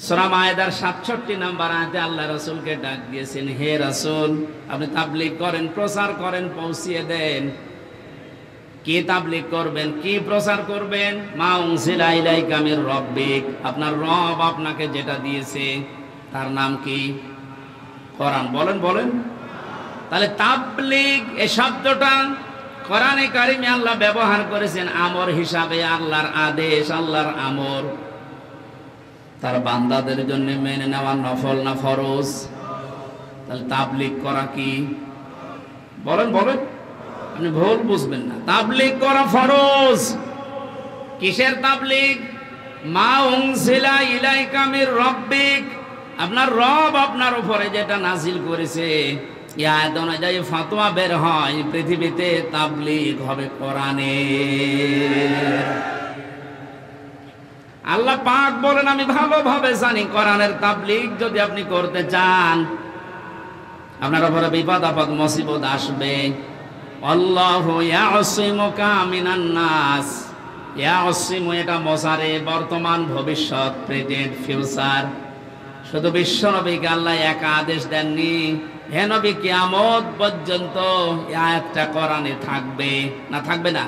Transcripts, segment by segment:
সূরা মায়েদার ৬৭ নম্বর আয়াতে আল্লাহ রাসূলকে ডাক দিয়েছেন, হে রাসূল, আপনি তাবলীগ করেন, প্রচার করেন, পৌঁছিয়ে দেন। কি তাবলীগ করবেন, কি প্রচার করবেন? মা উনজিলা ইলাইকা মির রাব্বিক, আপনার রব আপনাকে যেটা দিয়েছে তার নাম কি? কোরআন। বলেন বলেন। তাহলে তাবলীগ এই শব্দটা কোরআনে কারিমে আল্লাহ ব্যবহার করেছেন আমর হিসাবে, আল্লাহর আদেশ, আল্লাহর আমর। তার বান্দাদের জন্য মেনে নেওয়া নফল না ফরজ? তাহলে তাবলীগ করা কি? বলেন বলেন, আপনি ভুল বুঝবেন না। তাবলীগ করা ফরজ। কিসের তাবলীগ? মা উনজিলা ইলাইকা মির রাব্বিক, আপনার রব আপনার উপরে যেটা নাজিল করেছে, এই আয়াত অনুযায়ী ফতোয়া বের হয়, পৃথিবীতে তাবলীগ হবে কোরআনে। আল্লাহ পাক বলেন, আমি ভালোভাবে জানি কোরআনের তাবলীগ যদি আপনি করতে চান, আপনার উপরে বিপদ আপদ মুসিবত আসবে। আল্লাহু ইয়াসিমুকা মিনান নাস। ইয়াসিমু এটা মোসারে, বর্তমান, ভবিষ্যৎ, প্রেজেন্ট, ফিউচার। শুধু বিশ্ব নবীকে আল্লাহ একা আদেশ দেননি, হে নবী কিয়ামত পর্যন্ত এই আয়াতটা কোরআনে থাকবে না? থাকবে না?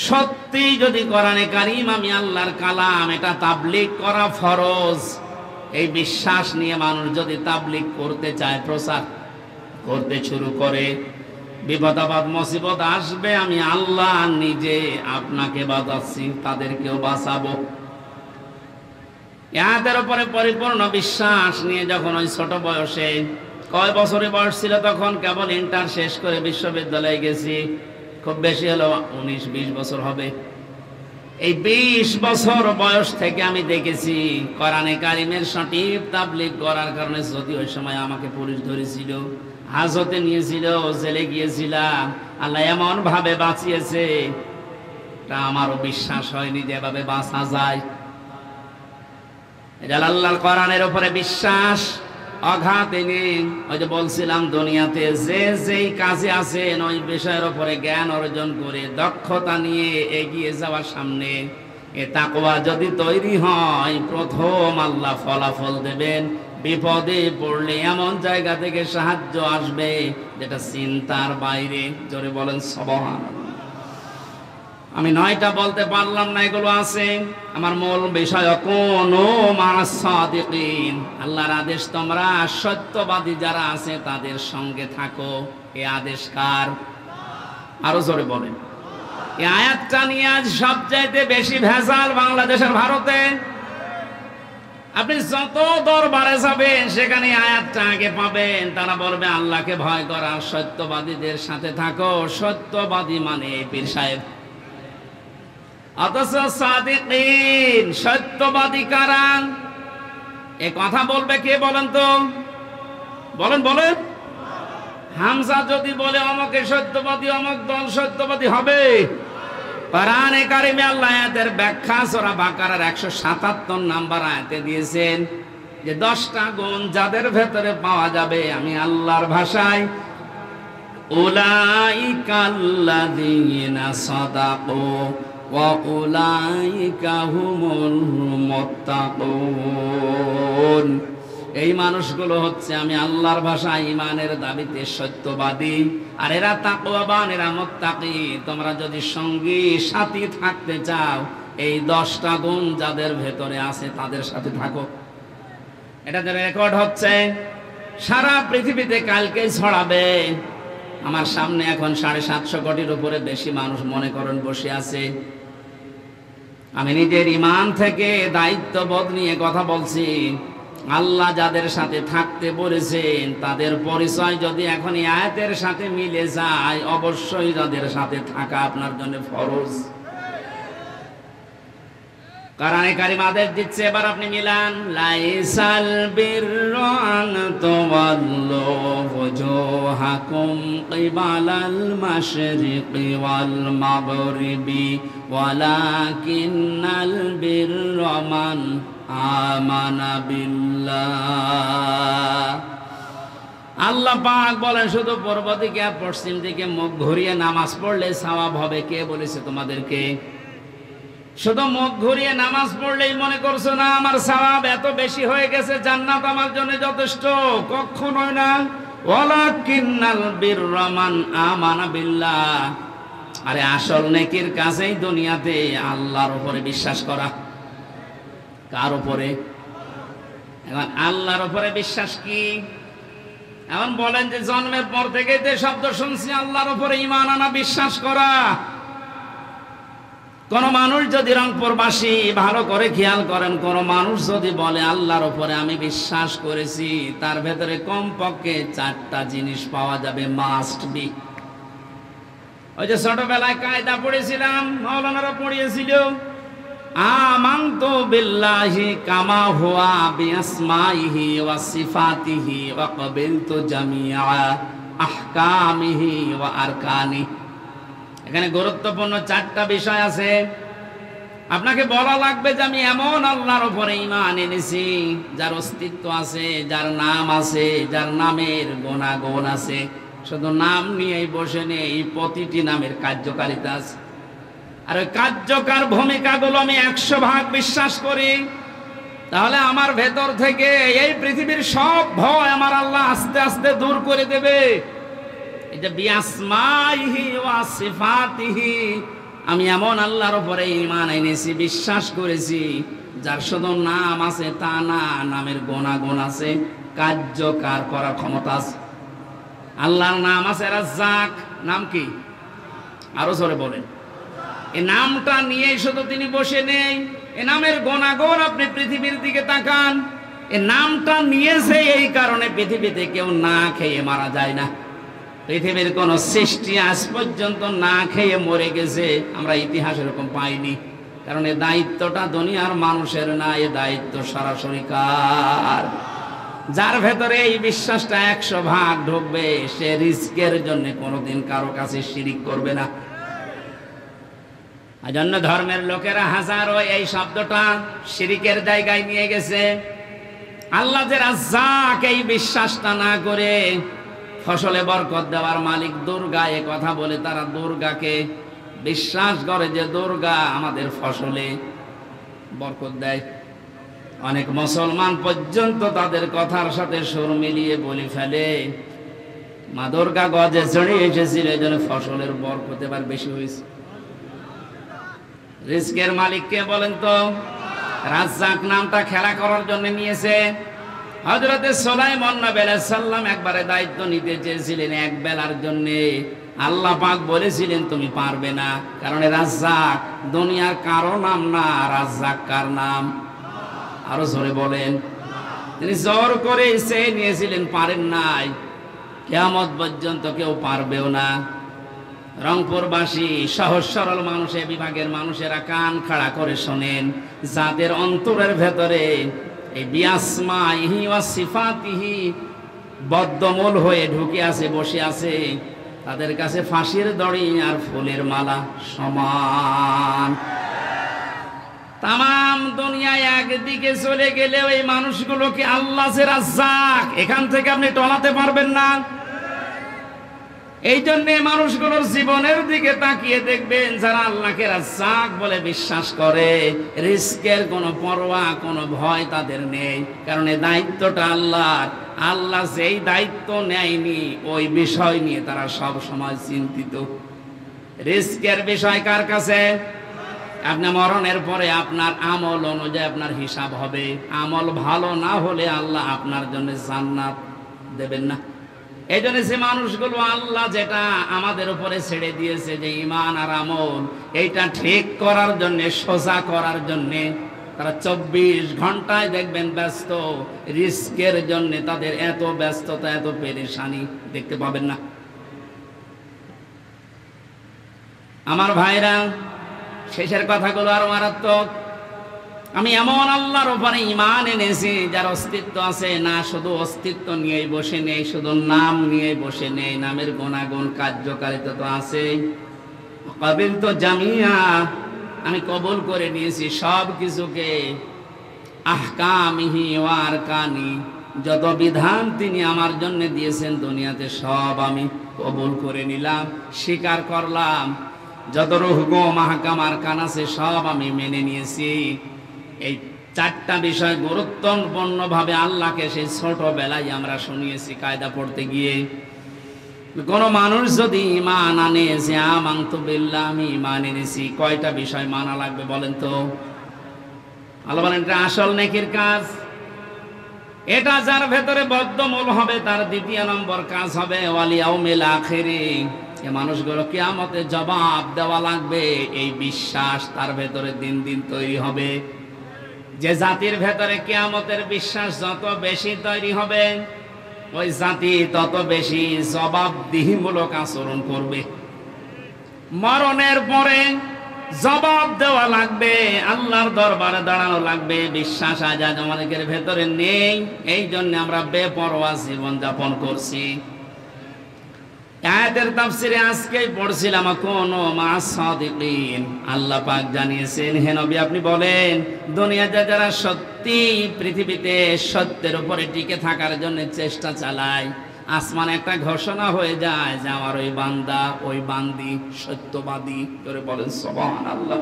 সত্যি যদি কোরআনে কারীম আমি আল্লাহর কালাম, এটা তাবলীগ করা ফরজ, এই বিশ্বাস নিয়ে মানুষ যদি তাবলীগ করতে চায়, প্রচার করতে শুরু করে, বিপদ আপদ মুসিবত আসবে, আমি আল্লাহ নিজে আপনাকে বাঁচাচ্ছি, তাদেরকেও বাঁচাবো। এদের উপরে পরিপূর্ণ বিশ্বাস নিয়ে যখন ওই ছোট বয়সে, কয় বছরের বয়স ছিল তখন? কেবল ইন্টার শেষ করে বিশ্ববিদ্যালয়ে গেছি, খুব বেশি হলো 19-20 বছর হবে। এই 20 বছর বয়স থেকে আমি দেখেছি কোরআনে কারিমের সঠিক তাবলীগ করার কারণে, যদি ওই সময় আমাকে পুলিশ ধরেছিল, হাজতে নিয়েছিল, জেলে গিয়েছিলাম, আল্লাহ এমন ভাবে বাঁচিয়েছে, তা আমারও বিশ্বাস হয়নি যে এভাবে বাঁচা যায়। এটা আল্লাহর কোরআনের উপরে বিশ্বাস অগাধ। ওই যে বলছিলাম, দুনিয়াতে যে যেই কাজে আছেন ওই বিষয়ের উপরে জ্ঞান অর্জন করে দক্ষতা নিয়ে এগিয়ে যাওয়ার সামনে এ তাকওয়া যদি তৈরি হয়, প্রথম আল্লাহ ফলাফল দেবেন। বিপদে পড়লে এমন জায়গা থেকে সাহায্য আসবে যেটা চিন্তার বাইরে। জোরে বলেন সুবহানাল্লাহ। আমি 9টা বলতে পারলাম না, এগুলো আছে। আমার মূল বিষয় কুনু মা'আস সাদিকিন, আল্লাহর আদেশ তোমরা সত্যবাদী যারা আছে তাদের সঙ্গে থাকো। এই আদেশ কার? আরো জোরে বলেন। এই আয়াতটা নিয়ে আজ সবচাইতে বেশি ভেজাল বাংলাদেশের, ভারতে। আপনি যত দরবারে যাবেন সেখানে আয়াতটা আগে পাবেন। তারা বলবে আল্লাহকে ভয় করা, সত্যবাদীদের সাথে থাকো। সত্যবাদী মানে পীর সাহেব। অথচ সাদিকিন, সত্যবাদী কারা? এ কথা বলবে কে বলেন তো? বলেন বলেন। হামজা যদি বলে অমকে সত্যবাদী, অমক দল সত্যবাদী হবে? কোরআনে কারিমে আল্লাহ আয়াতের ব্যাখ্যা সূরা বাকারার 177 নম্বর আয়াতে দিয়েছেন যে 10টা গুণ যাদের ভেতরে পাওয়া যাবে, আমি আল্লাহর ভাষায় উলাইকাল্লাযীনা সাদাকু ওয়া উলাইকা হুমুল মুত্তাকুন। এই মানুষগুলো হচ্ছে আমি আল্লাহর ভাষায় ঈমানের দাবিতে সত্যবাদী, আর এরা তাকওয়াবান, এরা মুত্তাকি। তোমরা যদি সঙ্গী সাথী থাকতে চাও, এই 10টা গুণ যাদের ভেতরে আছে তাদের সাথে থাকো। এটা যে রেকর্ড হচ্ছে সারা পৃথিবীতে, কালকে ছড়াবে। আমার সামনে এখন 750 কোটির উপরে বেশি মানুষ মনে করেন বসে আছে। আমি নিজের ঈমান থেকে দায়িত্ববোধ নিয়ে কথা বলছি। আল্লাহ যাদের সাথে থাকতে বলেছেন তাদের পরিচয় যদি এখন এই আয়াতের সাথে মিলে যায়, অবশ্যই যাদের সাথে থাকা আপনার জন্য ফরজ। কোরআনে কারীম আদেশ দিচ্ছে, এবার আপনি মিলান। লাইসাল বিররু আন তুওয়াল্লু ওয়াজুহাকুম কিবালাল মাশরিকি ওয়াল মাগরিবি ওয়ালাকিন্নাল বিররা মান আমানা বিল্লাহ। আল্লাহ পাক বলেন শুধু পূর্ব দিকে আর পশ্চিম দিকে মুখ ঘুরিয়ে নামাজ পড়লে সওয়াব হবে। কে বলেছে তোমাদেরকে? শুধু মুখ ঘুরিয়ে নামাজ পড়লেই মনে করছো না আমার সওয়াব এত বেশি হয়ে গেছে, জান্নাত আমার জন্য যথেষ্ট? কখনোই না। ওয়ালাকিন্নাল বিররা মান আমানা বিল্লাহ। আরে আসল নেকির কাজেই দুনিয়াতে আল্লাহর উপরে বিশ্বাস করা। কার উপরে? এখন আল্লাহর উপরে বিশ্বাস কি? এখন বলেন যে জন্মের পর থেকে যে শব্দ শুনছি আল্লাহর উপরে ঈমান আনা, বিশ্বাস করা। কোন মানুষ যদি রংপুরবাসী ভালো করে খেয়াল করেন, কোন মানুষ যদি বলে আল্লাহর উপরে আমি বিশ্বাস করেছি, তার ভেতরে কমপক্ষে 4টা জিনিস পাওয়া যাবে, মাস্ট বি। ওই যে ছোটবেলায় কায়দা পড়েছিলাম, মাওলানারা পড়িয়েছিল, আমানতু বিল্লাহি কামা হুয়া বিআসমাইহি ওয়া সিফাতিহি ওয়া ক্বাবিলতু জামিআ আহকামিহি ওয়া আরকানিহি। এখানে গুরুত্বপূর্ণ 4টা বিষয় আছে। আপনাকে বলা লাগবে যে আমি এমন আল্লাহর উপরে ঈমান এনেছি যার অস্তিত্ব আছে, যার নাম আছে, যার নামের গুণাগুণ আছে। শুধু নাম নিয়েই বসে নেই, প্রতিটি নামের কার্যকারিতা আছে। আর ওই কার্যকর ভূমিকাগুলো আমি 100% বিশ্বাস করি। তাহলে আমার ভেতর থেকে এই পৃথিবীর সব ভয় আমার আল্লাহ আস্তে আস্তে দূর করে দেবে। এই যে বিআসমাইহি ওয়া সিফাতিহি, আমি এমন আল্লাহর উপরে ঈমান এনেছি, বিশ্বাস করেছি যার শুধু নাম আছে তা না, নামের গুণাগুণ আছে, কার্যকর করার ক্ষমতা আছে। আল্লাহর নাম আছে রাজ্জাক। নাম কি? আরো জোরে বলেন। এই নামটা নিয়ে শুধু তিনি বসে নেই, এ নামের গুণাগুণ আপনি পৃথিবীর দিকে তাকান। এই নামটা নিয়েছে এই কারণে পৃথিবীতে কেউ না খেয়ে মারা যায় না। পৃথিবীর কোন সৃষ্টি আজ পর্যন্ত না খেয়ে মরে গেছে আমরা ইতিহাস এরকম পাইনি। কারণ এই দায়িত্বটা দুনিয়ার মানুষের না, এ দায়িত্ব সরাসরি কার? যার ভেতরে এই বিশ্বাসটা 100% ঢুকবে, সে রিস্কের জন্য কোনোদিন কারো কাছে শিরিক করবে না। এজন্য ধর্মের লোকেরা হাজারো এই শব্দটা শিরিকের জায়গায় নিয়ে গেছে। আল্লাহ যে রাজ্জাক, এই বিশ্বাসটা না করে ফসলে বরকত দেওয়ার মালিক দুর্গা এ কথা বলে তারা দুর্গাকে বিশ্বাস করে যে দুর্গা আমাদের ফসলে বরকত দেয়। অনেক মুসলমান পর্যন্ত তাদের কথার সাথে সুর মিলিয়ে বলে ফেলে মা দুর্গা গজে চড়ে এসেছিল, এই জন্য ফসলের বরকত এবার বেশি হয়েছে। রিজকের মালিক কে বলেন তো? রাজ্জাক নামটা খেলা করার জন্য নিয়েছে। হযরতে সুলাইমান নবী আলাইহিস সালাম একবারে দায়িত্ব নিতে চেয়েছিলেন এক বেলার জন্য। আল্লাহ পাক বলেছিলেন তুমি পারবে না, কারণ রাজ্জাক দুনিয়ার কারো নাম না, রাজ্জাক কার নাম? আরো জোরে বলেন। তিনি জোর করে সে নিয়েছিলেন, পারেন নাই, কিয়ামত পর্যন্ত কেউ পারবেও না। রংপুরবাসী সহজ সরল মানুষ, বিভাগের মানুষেরা কান খাড়া করে শোনেন, যাদের অন্তরের ভেতরে এই বিআসমাইহি ওয়া সিফাতিহি বদ্ধমূল হয়ে ঢুকে আছে, বসে আছে, তাদের কাছে ফাঁসির দড়ি আর ফুলের মালা সমান। তাম দুনিয়ায় একদিকে চলে গেলে ওই মানুষগুলোকে আল্লাহ যে রাজ্জাক, এখান থেকে আপনি টলাতে পারবেন না। এই জন্য মানুষগুলোর জীবনের দিকে তাকিয়ে দেখবেন, যারা আল্লাহকে রাজ্জাক বলে বিশ্বাস করে, রিস্কের কোনো পরোয়া, কোনো ভয় তাদের নেই। কারণ এই দায়িত্বটা আল্লাহর। আল্লাহ যেই দায়িত্ব নেয়নি ওই বিষয় নিয়ে তারা সব সময় চিন্তিত। রিস্কের বিষয় কার কাছে? আপনি মরণের পরে আপনার আমল অনুযায়ী আপনার হিসাব হবে। আমল ভালো না হলে আল্লাহ আপনার জন্য জান্নাত দেবেন না। এই জন্য যে মানুষগুলো আল্লাহ যেটা আমাদের উপরে ছেড়ে দিয়েছে, যে ঈমান আর আমল, এইটা ঠিক করার জন্য, সোজা করার জন্য তারা 24 ঘন্টায় দেখবেন ব্যস্ত। রিস্কের জন্য তাদের এত ব্যস্ততা, এত পেরেশানি দেখতে পাবেন না। আমার ভাইরা, শেষের কথাগুলো আরো মারাত্মক। আমি এমন আল্লাহর উপরে ঈমান এনেছি যার অস্তিত্ব আছে, না শুধু অস্তিত্ব নিয়েই বসে নেই, শুধু নাম নিয়েই বসে নেই, নামের গুণাগুণ কার্যকারিতা তো আছে। ক্বাবিলতু জামিআ, আমি কবুল করে নিয়েছি সব কিছুকে। আহকামিহি ওয়া আরকানি, যত বিধান তিনি আমার জন্য দিয়েছেন দুনিয়াতে সব আমি কবুল করে নিলাম, স্বীকার করলাম। যত হুকুম আহকাম আরকান আছে সব আমি মেনে নিয়েছি। এই চারটা বিষয় গুরুত্বপূর্ণ ভাবে আল্লাহকে সেই ছোটবেলায় আমরা শুনিয়েছি কায়দা পড়তে গিয়ে। কোন মানুষ যদি ঈমান আনে যে আমানতু বিল্লাহ, আমি ঈমান এনেছি, কয়টা বিষয় মানা লাগবে বলেন তো? আল্লাহ বলেন এটা আসল নেকির কাজ। এটা যার ভেতরে বদ্ধমূল হবে তার দ্বিতীয় নম্বর কাজ হবে ওয়াল ইয়াউমিল আখিরি, এই মানুষগুলো কিয়ামতে জবাব দেওয়া লাগবে, এই বিশ্বাস তার ভেতরে দিন দিন তৈরি হবে। যে জাতির ভেতরে কিয়ামতের বিশ্বাস যত বেশি তৈরি হবে ওই জাতি তত বেশি জবাবদিহিমূলক আচরণ করবে। মরণের পরে জবাব দেওয়া লাগবে, আল্লাহর দরবারে দাঁড়ানো লাগবে। বিশ্বাস আজ আমাদের ভেতরে নেই, এই জন্য আমরা বেপরোয়া জীবন যাপন করছি। আয়াতের তাফসিরে আজকেই পড়ছিলাম কোন মাসাদিকিন, আল্লাহ পাক জানিয়েছেন হে নবী আপনি বলেন দুনিয়াতে যারা সত্যি পৃথিবীতে সত্যের উপরে টিকে থাকার জন্য চেষ্টা চালায়, আসমানে একটা ঘোষণা হয়ে যায় যে আমার ওই বান্দা ওই বান্দি সত্যবাদী করে বলেন সুবহানাল্লাহ।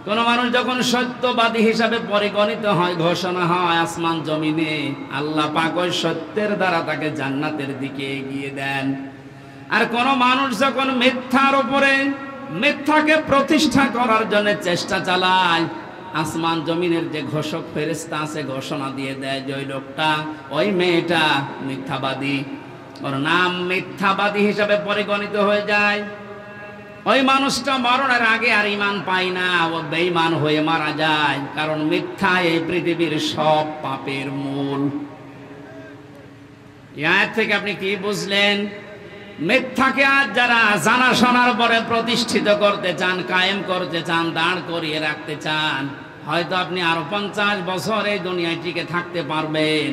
কোন মানুষ যখন সত্যবাদী হিসাবে পরিগণিত হয়, ঘোষণা হয় আসমান জমিনে, আল্লাহ পাক ওই সত্যের দ্বারা তাকে জান্নাতের দিকে এগিয়ে দেন। আর কোন মানুষ যখন মিথ্যার উপরে মিথ্যাকে প্রতিষ্ঠা করার জন্য চেষ্টা চালায়, আসমান জমিনের যে ঘোষক ফেরেশতা আছে ঘোষণা দিয়ে দেয় যে ওই লোকটা ওই মেয়েটা মিথ্যাবাদী, ওর নাম মিথ্যাবাদী হিসাবে পরিগণিত হয়ে যায়। ওই মানুষটা মরণের আগে আর ঈমান পায় না, ও বেঈমান হয়ে মারা যায়, কারণ মিথ্যা এই পৃথিবীর সব পাপের মূল। এই আয়াত থেকে আপনি কি বুঝলেন? মিথ্যাকে আজ যারা জানা শোনার পরে প্রতিষ্ঠিত করতে চান, কায়েম করতে চান, দাঁড় করিয়ে রাখতে চান, হয়তো আপনি আরো 50 বছর এই দুনিয়ায় টিকে থাকতে পারবেন,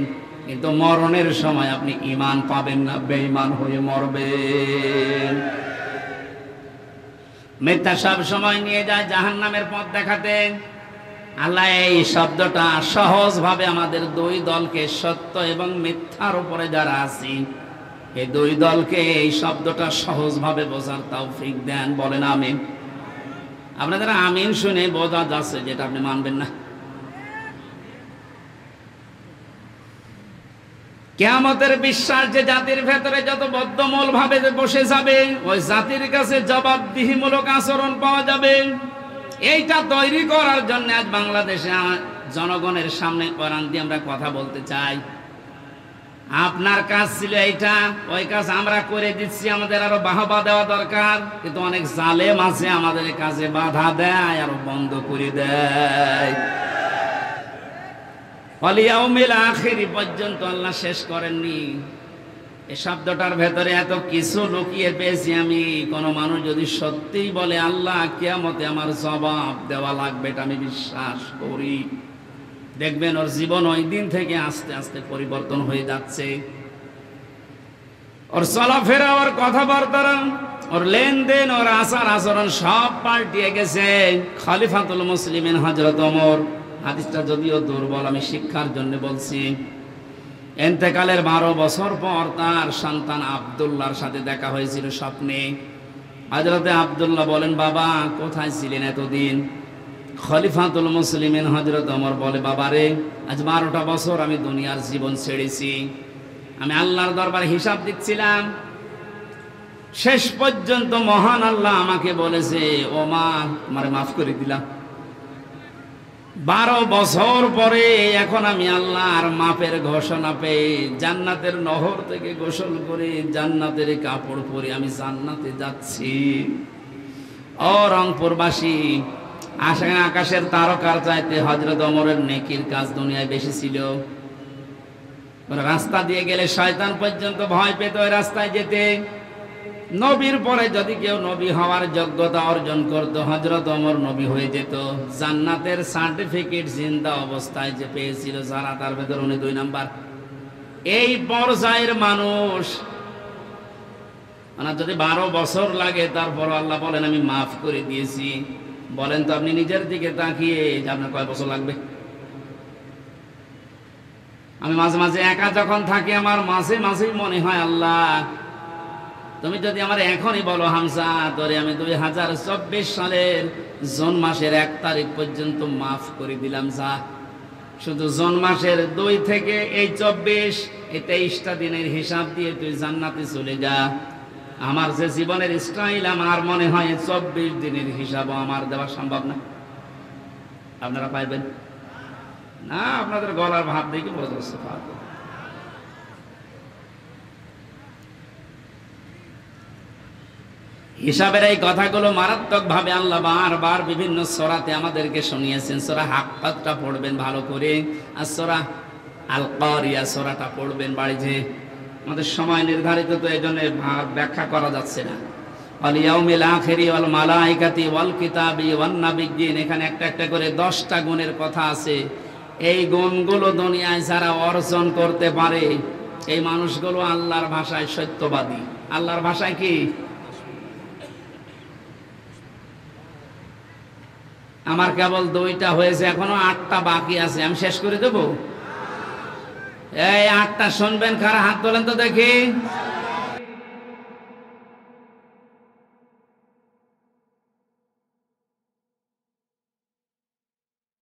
কিন্তু মরণের সময় আপনি ঈমান পাবেন না, বেঈমান হয়ে মরবেন। মিথ্যা সব সময় নিয়ে যায় জাহান্নামের পথ দেখাতে। আল্লাহ এই শব্দটা সহজ ভাবে আমাদের দুই দলকে, সত্য এবং মিথ্যার উপরে যারা আছি, এই দুই দলকে এই শব্দটা সহজভাবে বোঝার তৌফিক দেন, বলেন আমিন। আপনাদের আমিন শুনে বোঝা যাচ্ছে যেটা আপনি মানবেন না। কিয়ামতের বিশ্বাস যে জাতির ভেতরে যত বদ্ধমূল ভাবে বসে যাবে, ওই জাতির কাছে জবাবদিহিমূলক আচরণ পাওয়া যাবে। এইটা তৈরি করার জন্য আজ বাংলাদেশে জনগণের সামনে কোরআন দিয়ে আমরা কথা বলতে চাই। আপনার কাজ ছিল এইটা, ওই কাজ আমরা করে দিচ্ছি, আমাদের আরো বাহবা দেওয়া দরকার। কিন্তু অনেক জালেম আছে আমাদের কাজে বাধা দেয়, আরো বন্ধ করে দেয়। ওয়াল ইয়াউমিল আখির পর্যন্ত আল্লাহ শেষ করেননি। এই শব্দটার ভেতরে এত কিছু লুকিয়ে পেয়েছি আমি। কোন মানুষ যদি সত্যিই বলে আল্লাহ কিয়ামতে আমার জবাব দেওয়া লাগবে, এটা আমি বিশ্বাস করি, দেখবেন ওর জীবন ওই দিন থেকে আস্তে আস্তে পরিবর্তন হয়ে যাচ্ছে। ওর চলাফেরা, ওর কথাবার্তা, ওর লেনদেন, ওর আচার আচরণ সব পাল্টিয়ে গেছে। খলিফাতুল মুসলিমিন হযরত ওমর, হাদিসটা যদিও দুর্বল, আমি শিক্ষার জন্য বলছি, ইন্তেকালের 12 বছর পর তার সন্তান আব্দুল্লাহর সাথে দেখা হয়েছিল স্বপ্নে। হযরতে আব্দুল্লাহ বলেন, বাবা কোথায় ছিলেন এতদিন? খলিফাতুল মুসলিমিন হযরত ওমর বলে, বাবারে আজ 12টা বছর আমি দুনিয়ার জীবন ছেড়েছি, আমি আল্লাহর দরবারে হিসাব দিচ্ছিলাম। শেষ পর্যন্ত মহান আল্লাহ আমাকে বলেছে, ও মা আমারে মাফ করে দিলাম। 12 বছর পরে এখন আমি আল্লাহর মাপের ঘোষণা পেয়ে জান্নাতের নহর থেকে গোসল করে জান্নাতের কাপড় পরে আমি জান্নাতে যাচ্ছি। ও রংপুরবাসী, আকাশের তারকার চাইতে হযরত ওমরের নেকির কাজ দুনিয়ায় বেশি ছিল। রাস্তা দিয়ে গেলে শয়তান পর্যন্ত ভয় পেত ওই রাস্তায় যেতে। নবীর পরে যদি কেউ নবী হওয়ার যোগ্যতা অর্জন করত, হযরত ওমর নবী হয়ে যেত। জান্নাতের সার্টিফিকেট জিন্দা অবস্থায় যে পেয়েছিল যারা, তার ভেতর উনি 2 নাম্বার। এই পর্যায়ের মানুষ, মানে যদি 12 বছর লাগে তারপর আল্লাহ বলেন আমি মাফ করে দিয়েছি। বলেন তো আপনি নিজের দিকে তাকিয়ে যে আপনার কয় বছর লাগবে? আমি মাঝে মাঝে একা যখন থাকি আমার মাঝে মাঝেই মনে হয় আল্লাহ তুমি যদি আমার এখনই বলো হামজা তোরে আমি 2024 সালের জুন মাসের 1 তারিখ পর্যন্ত মাফ করে দিলাম, যা শুধু জুন মাসের 2 থেকে এই 24 এই 23টা দিনের হিসাব দিয়ে তুই জান্নাতে চলে যা। আমার যে জীবনের স্টাইল, আমার মনে হয় 24 দিনের হিসাবও আমার দেওয়া সম্ভব না। আপনারা পাইবেন না? আপনাদের গলার ভাব দেখে বোঝা যাচ্ছে পারবো। হিসাবের এই কথাগুলো মারাত্মক ভাবে আল্লাহ বারবার বিভিন্ন সূরাতে আমাদেরকে শুনিয়েছেন। সূরা হাক্কাতটা পড়বেন ভালো করে, আর সূরা আল কারিয়া সূরাটা পড়বেন বাড়িতে। আমাদের সময় নির্ধারিত, তো এই জন্য ব্যাখ্যা করা যাচ্ছে না। ওয়াল ইয়াউমিল আখিরি ওয়াল মালাইকাতি ওয়াল কিতাবি ওয়ান নাবিয়্যিন, এখানে একটা একটা করে 10টা গুণের কথা আছে। এই গুণগুলো দুনিয়ায় যারা অর্জন করতে পারে, এই মানুষগুলো আল্লাহর ভাষায় সত্যবাদী। আল্লাহর ভাষায় কি? আমার কেবল 2টা হয়েছে, এখনো 8টা বাকি আছে। আমি শেষ করে দেব। এই 8টা শুনবেন কারা? হাত তোলেন তো দেখি।